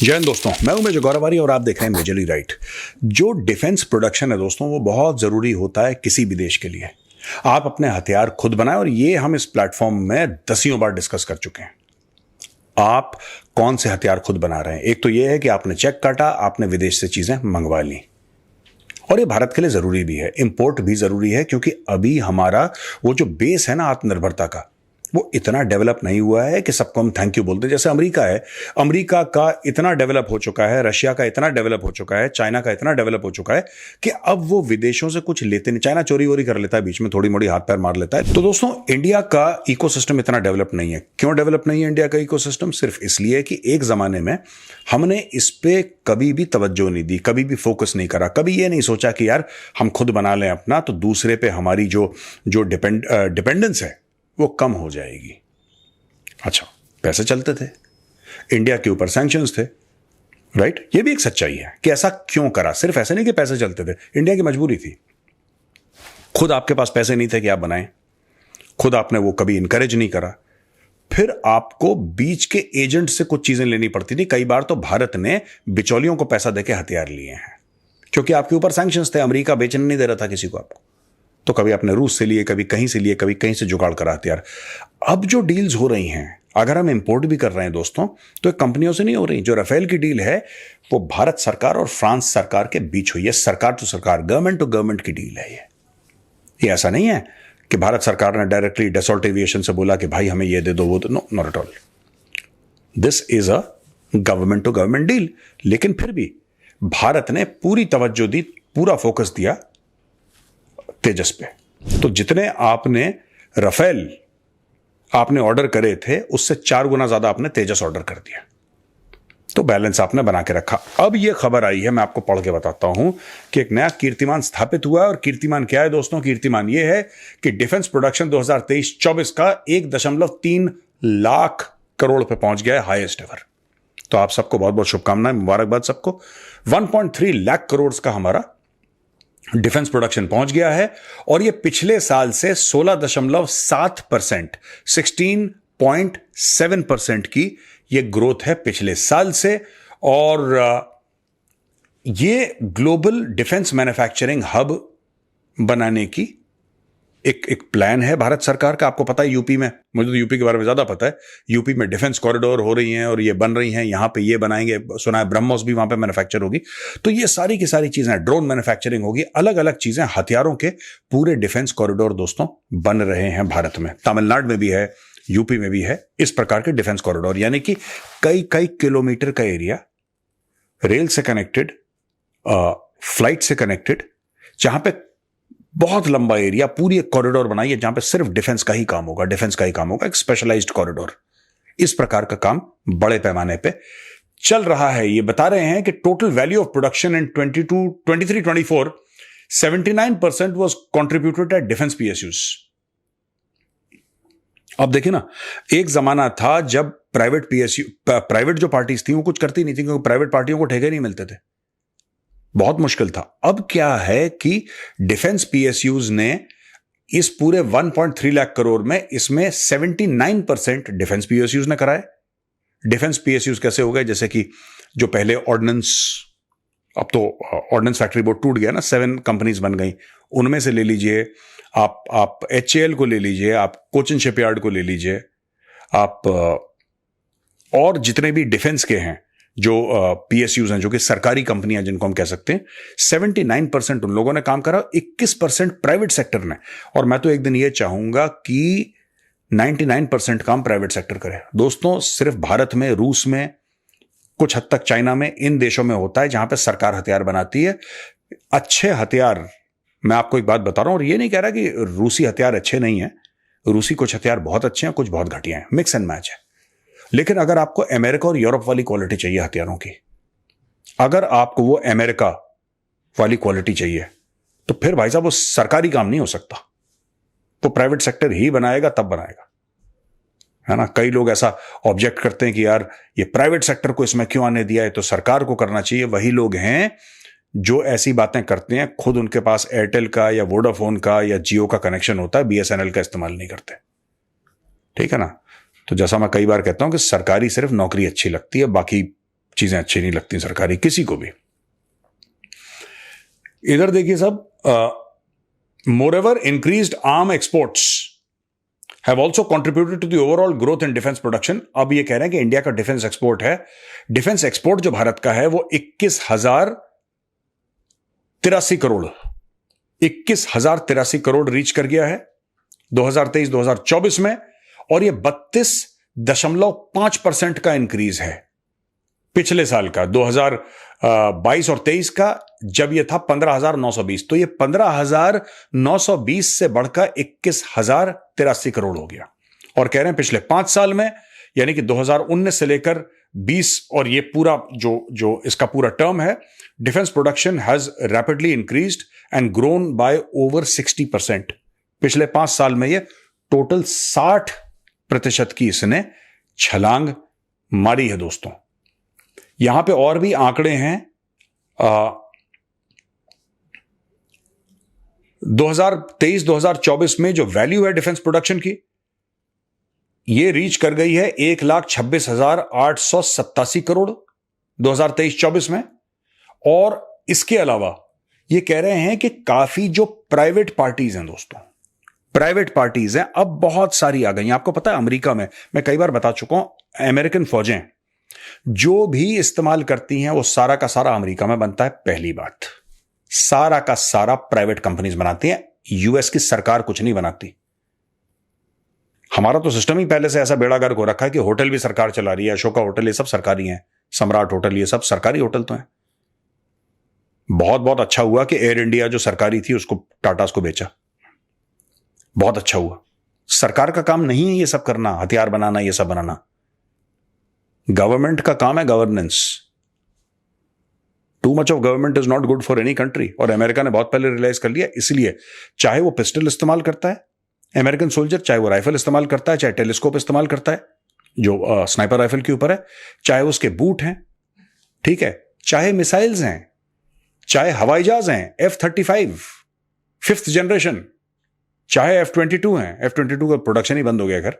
जय हिंद दोस्तों, मैं हूं मेजर गौरवारी और आप देख रहे हैं मेजरली राइट। जो डिफेंस प्रोडक्शन है दोस्तों, वो बहुत जरूरी होता है किसी भी देश के लिए। आप अपने हथियार खुद बनाएं, और ये हम इस प्लेटफॉर्म में दसियों बार डिस्कस कर चुके हैं। आप कौन से हथियार खुद बना रहे हैं? एक तो यह है कि आपने चेक काटा, आपने विदेश से चीजें मंगवा ली, और ये भारत के लिए जरूरी भी है। इंपोर्ट भी जरूरी है, क्योंकि अभी हमारा वो जो बेस है ना आत्मनिर्भरता का, वो इतना डेवलप नहीं हुआ है कि सबको हम थैंक यू बोलते हैं। जैसे अमेरिका है, अमेरिका का इतना डेवलप हो चुका है, रशिया का इतना डेवलप हो चुका है, चाइना का इतना डेवलप हो चुका है कि अब वो विदेशों से कुछ लेते नहीं। चाइना चोरी वोरी कर लेता है, बीच में थोड़ी मोड़ी हाथ पैर मार लेता है। तो दोस्तों, इंडिया का इकोसिस्टम इतना डेवलप नहीं है। क्यों डेवलप नहीं है इंडिया का इकोसिस्टम? सिर्फ इसलिए कि एक जमाने में हमने इस पे कभी भी तवज्जो नहीं दी, कभी भी फोकस नहीं करा, कभी ये नहीं सोचा कि यार हम खुद बना लें अपना, तो दूसरे पे हमारी जो डिपेंडेंस है वो कम हो जाएगी। अच्छा, पैसे चलते थे, इंडिया के ऊपर सैंक्शंस थे, राइट? ये भी एक सच्चाई है कि ऐसा क्यों करा। सिर्फ ऐसे नहीं कि पैसे चलते थे, इंडिया की मजबूरी थी। खुद आपके पास पैसे नहीं थे कि आप बनाएं, खुद आपने वो कभी इनकरेज नहीं करा। फिर आपको बीच के एजेंट से कुछ चीजें लेनी पड़ती थी। कई बार तो भारत ने बिचौलियों को पैसा देके हथियार लिए हैं, क्योंकि आपके ऊपर सैंक्शंस थे। अमेरिका बेचने नहीं दे रहा था किसी को आपको, तो कभी आपने रूस से लिए, कभी कहीं से लिए, कभी कहीं से जुगाड़ करा हथियार। अब जो डील्स हो रही हैं, अगर हम इंपोर्ट भी कर रहे हैं दोस्तों, तो एक कंपनियों से नहीं हो रही। जो राफेल की डील है, वो भारत सरकार और फ्रांस सरकार के बीच हुई है। सरकार टू सरकार, गवर्नमेंट टू गवर्नमेंट की डील है ये ऐसा नहीं है कि भारत सरकार ने डायरेक्टली डसॉल्ट एविएशन से बोला कि भाई हमें ये दे दो, वो दो। No, not at all. This is a government to government deal. लेकिन फिर भी भारत ने पूरी तवज्जो दी, पूरा फोकस दिया तेजस पे। तो जितने आपने राफेल आपने ऑर्डर करे थे, उससे 4 गुना ज्यादा आपने तेजस ऑर्डर कर दिया। तो बैलेंस आपने बना के रखा। अब यह खबर आई है, मैं आपको पढ़ के बताता हूं कि एक नया कीर्तिमान स्थापित हुआ है। और कीर्तिमान क्या है दोस्तों? कीर्तिमान यह है कि डिफेंस प्रोडक्शन 2023-24 का 1.3 लाख करोड़ पे पहुंच गया है, हाईएस्ट एवर। तो आप सबको बहुत बहुत शुभकामनाएं, मुबारकबाद सबको। 1.3 लाख करोड़ का हमारा डिफेंस प्रोडक्शन पहुंच गया है, और यह पिछले साल से 16.7%, 16.7% की यह ग्रोथ है पिछले साल से। और यह ग्लोबल डिफेंस मैन्युफैक्चरिंग हब बनाने की एक प्लान है भारत सरकार का। आपको पता है यूपी में, मुझे तो यूपी के बारे में ज्यादा पता है, यूपी में डिफेंस कॉरिडोर हो रही हैं और ये बन रही हैं। यहां पे ये बनाएंगे, सुना है ब्रह्मोस भी वहां पे मैन्युफैक्चर होगी। तो ये सारी की सारी चीजें, ड्रोन मैन्युफैक्चरिंग होगी, अलग अलग चीजें, हथियारों के पूरे डिफेंस कॉरिडोर दोस्तों बन रहे हैं भारत में। तमिलनाडु में भी है, यूपी में भी है इस प्रकार के डिफेंस कॉरिडोर, यानी कि कई कई किलोमीटर का एरिया रेल से कनेक्टेड, फ्लाइट से कनेक्टेड, जहां पे बहुत लंबा एरिया, पूरी एक कॉरिडोर बनाई है जहां पे सिर्फ डिफेंस का ही काम होगा, डिफेंस का ही काम होगा, एक स्पेशलाइज्ड कॉरिडोर। इस प्रकार का काम बड़े पैमाने पे चल रहा है। ये बता रहे हैं कि total value of production in 23-24 79% was contributed at defence PSUs. अब देखिए ना, एक जमाना था जब प्राइवेट जो पार्टीज थी वो कुछ करती नहीं थी, क्योंकि प्राइवेट पार्टियों को ठेके नहीं मिलते थे, बहुत मुश्किल था। अब क्या है कि डिफेंस पीएसयूज ने इस पूरे 1.3 लाख करोड़ में, इसमें 79% डिफेंस पीएसयूज ने कराए। डिफेंस पीएसयूज कैसे हो गए? जैसे कि जो पहले ऑर्डिनेंस, अब तो ऑर्डिनेंस फैक्ट्री बोर्ड टूट गया ना, 7 कंपनीज बन गई। उनमें से ले लीजिए आप HAL को ले लीजिए, आप कोचिन शिपयार्ड को ले लीजिए, आप और जितने भी डिफेंस के हैं जो पीएसयूज हैं, जो कि सरकारी कंपनियां जिनको हम कह सकते हैं, 79% उन लोगों ने काम करा, 21% प्राइवेट सेक्टर ने। और मैं तो एक दिन ये चाहूंगा कि 99% काम प्राइवेट सेक्टर करे दोस्तों। सिर्फ भारत में, रूस में, कुछ हद तक चाइना में, इन देशों में होता है जहां पे सरकार हथियार बनाती है। अच्छे हथियार, मैं आपको एक बात बता रहा हूं, और ये नहीं कह रहा कि रूसी हथियार अच्छे नहीं है। रूसी कुछ हथियार बहुत अच्छे हैं, कुछ बहुत घटिया हैं, मिक्स एंड मैच है। लेकिन अगर आपको अमेरिका और यूरोप वाली क्वालिटी चाहिए हथियारों की, अगर आपको वो अमेरिका वाली क्वालिटी चाहिए, तो फिर भाई साहब वो सरकारी काम नहीं हो सकता, तो प्राइवेट सेक्टर ही बनाएगा, तब बनाएगा, है ना। कई लोग ऐसा ऑब्जेक्ट करते हैं कि यार ये प्राइवेट सेक्टर को इसमें क्यों आने दिया है, तो सरकार को करना चाहिए। वही लोग हैं जो ऐसी बातें करते हैं, खुद उनके पास एयरटेल का या वोडाफोन का या जियो का कनेक्शन होता है, BSNL का इस्तेमाल नहीं करते, ठीक है ना। तो जैसा मैं कई बार कहता हूं कि सरकारी सिर्फ नौकरी अच्छी लगती है, बाकी चीजें अच्छी नहीं लगती सरकारी किसी को भी। इधर देखिए सब, मोreover increased arm exports have also contributed to the overall growth in defense production। अब ये कह रहे हैं कि इंडिया का डिफेंस एक्सपोर्ट है, डिफेंस एक्सपोर्ट जो भारत का है वो 21,083 करोड़ 21,083 रीच कर गया है 2023-2024 में, और ये 32.5% का इंक्रीज है पिछले साल का 2022 और 23 का, जब ये था 15,920। तो ये 15,920 से बढ़कर 21,083 करोड़ हो गया। और कह रहे हैं पिछले 5 साल में, यानी कि 2019 से लेकर 20 और ये पूरा जो इसका पूरा टर्म है, defence production has rapidly increased and grown by over 60%। पिछले 5 साल में ये टोटल 60% की इसने छलांग मारी है दोस्तों। यहां पे और भी आंकड़े हैं। 2023-2024 में जो वैल्यू है डिफेंस प्रोडक्शन की, ये रीच कर गई है 1,26,887 करोड़ 2023-24 में। और इसके अलावा ये कह रहे हैं कि काफी जो प्राइवेट पार्टीज हैं दोस्तों, प्राइवेट पार्टीज हैं, अब बहुत सारी आ गई हैं। आपको पता है अमेरिका में, मैं कई बार बता चुका हूं, अमेरिकन फौजें जो भी इस्तेमाल करती हैं वो सारा का सारा अमेरिका में बनता है। पहली बात, सारा का सारा प्राइवेट कंपनीज बनाती हैं, यूएस की सरकार कुछ नहीं बनाती। हमारा तो सिस्टम ही पहले से ऐसा बेड़ागर्क हो रखा है कि होटल भी सरकार चला रही है, अशोका होटल ये सब सरकारी हैं, सम्राट होटल ये सब सरकारी होटल तो हैं। बहुत बहुत अच्छा हुआ कि एयर इंडिया जो सरकारी थी उसको टाटास को बेचा, बहुत अच्छा हुआ। सरकार का काम नहीं है ये सब करना, हथियार बनाना, ये सब बनाना। गवर्नमेंट का काम है governance. Too much of government is not good for any country, और अमेरिका ने बहुत पहले रियलाइज कर लिया। इसलिए चाहे वो पिस्टल इस्तेमाल करता है अमेरिकन सोल्जर, चाहे वो राइफल इस्तेमाल करता है, चाहे टेलीस्कोप इस्तेमाल करता है जो स्नाइपर राइफल के ऊपर है, चाहे उसके बूट हैं, ठीक है, चाहे मिसाइल्स हैं, चाहे हवाई जहाज हैं, F-35 5th जनरेशन, चाहे F-22 हैं, F-22 का प्रोडक्शन ही बंद हो गया घर,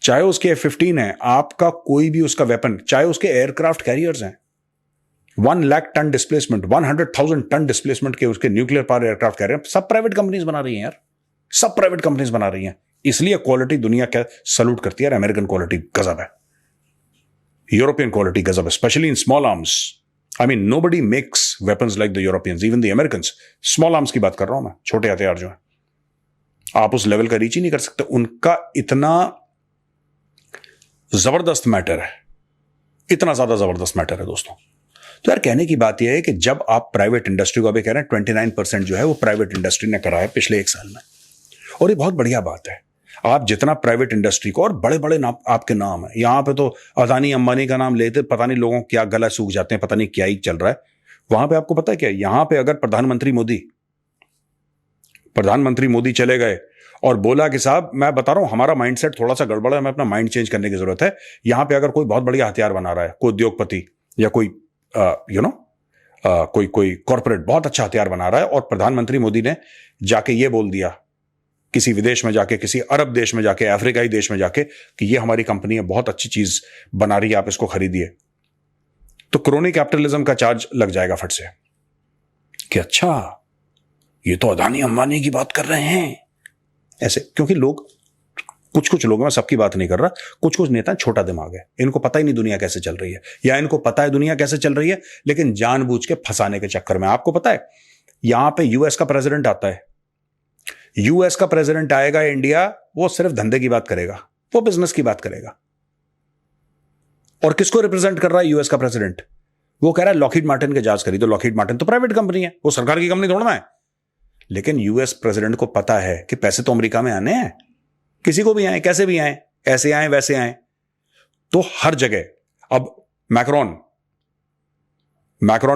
चाहे उसके F-15 है, आपका कोई भी उसका वेपन, चाहे उसके एयरक्राफ्ट कैरियर्स हैं, 1 lakh ton displacement, 100,000 ton displacement के उसके न्यूक्लियर पावर एयरक्राफ्ट कैरियर, सब प्राइवेट कंपनीज बना रही हैं यार, सब प्राइवेट कंपनीज बना रही हैं। इसलिए क्वालिटी दुनिया क्या सल्यूट करती है। अमेरिकन क्वालिटी गजब है, यूरोपियन क्वालिटी गजब है, specially in small arms. I mean nobody makes weapons like the Europeans, even the Americans. Small arms की बात कर रहा हूं मैं, छोटे हथियार जो है, आप उस लेवल का रीच ही नहीं कर सकते। उनका इतना जबरदस्त मैटर है, इतना ज्यादा जबरदस्त मैटर है दोस्तों। तो यार कहने की बात यह है कि जब आप प्राइवेट इंडस्ट्री को, अभी कह रहे हैं 29% जो है वो प्राइवेट इंडस्ट्री ने करा है पिछले 1 साल में, और ये बहुत बढ़िया बात है। आप जितना प्राइवेट इंडस्ट्री को, और बड़े बड़े नाम आपके नाम है यहां पे, तो अदानी अंबानी का नाम लेते पता नहीं लोगों क्या गला सूख जाते हैं, पता नहीं क्या ही चल रहा है वहां पे। आपको पता है क्या, यहां पे अगर प्रधानमंत्री मोदी चले गए और बोला कि साहब मैं बता रहा हूं हमारा माइंडसेट थोड़ा सा गड़बड़ है, हमें अपना माइंड चेंज करने की जरूरत है। यहां पे अगर कोई बहुत बढ़िया हथियार बना रहा है, कोई उद्योगपति या कोई कोई कॉर्पोरेट बहुत अच्छा हथियार बना रहा है, और प्रधानमंत्री मोदी ने जाके ये बोल दिया किसी विदेश में जाके, किसी अरब देश में जाके, अफ्रीकाई देश में जाके कि ये हमारी कंपनी है, बहुत अच्छी चीज बना रही है, आप इसको खरीदिए, तो क्रोनी कैपिटलिज्म का चार्ज लग जाएगा फट से कि अच्छा ये तो अदानी अंबानी की बात कर रहे हैं ऐसे। क्योंकि लोग, कुछ लोग, मैं सबकी बात नहीं कर रहा, कुछ नेता छोटा दिमाग है, इनको पता ही नहीं दुनिया कैसे चल रही है, या इनको पता है दुनिया कैसे चल रही है लेकिन जानबूझ के फंसाने के चक्कर में। आपको पता है यहां पे यूएस का प्रेसिडेंट आता है, यूएस का प्रेसिडेंट आएगा इंडिया, वो सिर्फ धंधे की बात करेगा, वो बिजनेस की बात करेगा। और किसको रिप्रेजेंट कर रहा है यूएस का प्रेसिडेंट? वो कह रहा है लॉकहीड मार्टिन के जहाज खरीदो। लॉकहीड मार्टिन तो प्राइवेट कंपनी है, वो सरकार की कंपनी थोड़ा ना है। लेकिन यूएस प्रेसिडेंट को पता है कि पैसे तो अमेरिका में आने हैं, किसी को भी आए, कैसे भी आए, ऐसे आए वैसे आए, तो हर जगह। अब मैक्रोन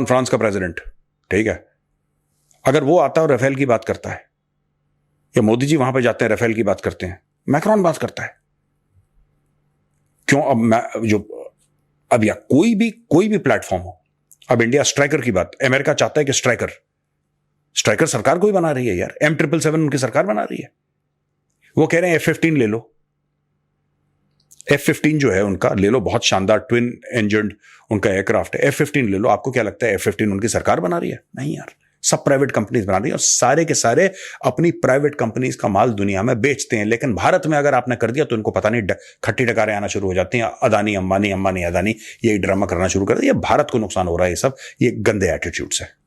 फ्रांस का प्रेसिडेंट, ठीक है, अगर वो आता है और राफेल की बात करता है, या मोदी जी वहां पे जाते हैं राफेल की बात करते हैं, मैक्रोन बात करता है क्यों? अब या कोई भी प्लेटफॉर्म हो, अब इंडिया स्ट्राइकर की बात, अमेरिका चाहता है कि स्ट्राइकर सरकार कोई बना रही है यार, M777 उनकी सरकार बना रही है। वो कह रहे हैं F-15 ले लो, F-15 जो है उनका ले लो, बहुत शानदार ट्विन इंजन उनका एयरक्राफ्ट है। F-15 ले लो, आपको क्या लगता है F-15 उनकी सरकार बना रही है? नहीं यार, सब प्राइवेट कंपनीज बना रही है और सारे के सारे अपनी प्राइवेट कंपनीज का माल दुनिया में बेचते हैं। लेकिन भारत में अगर आपने कर दिया तो इनको पता नहीं खट्टी टकारें आना शुरू हो जाती हैं। अदानी अंबानी, अंबानी अदानी, यही ड्रामा करना शुरू कर दिया। भारत को नुकसान हो रहा है, ये सब ये गंदे एटीट्यूड से।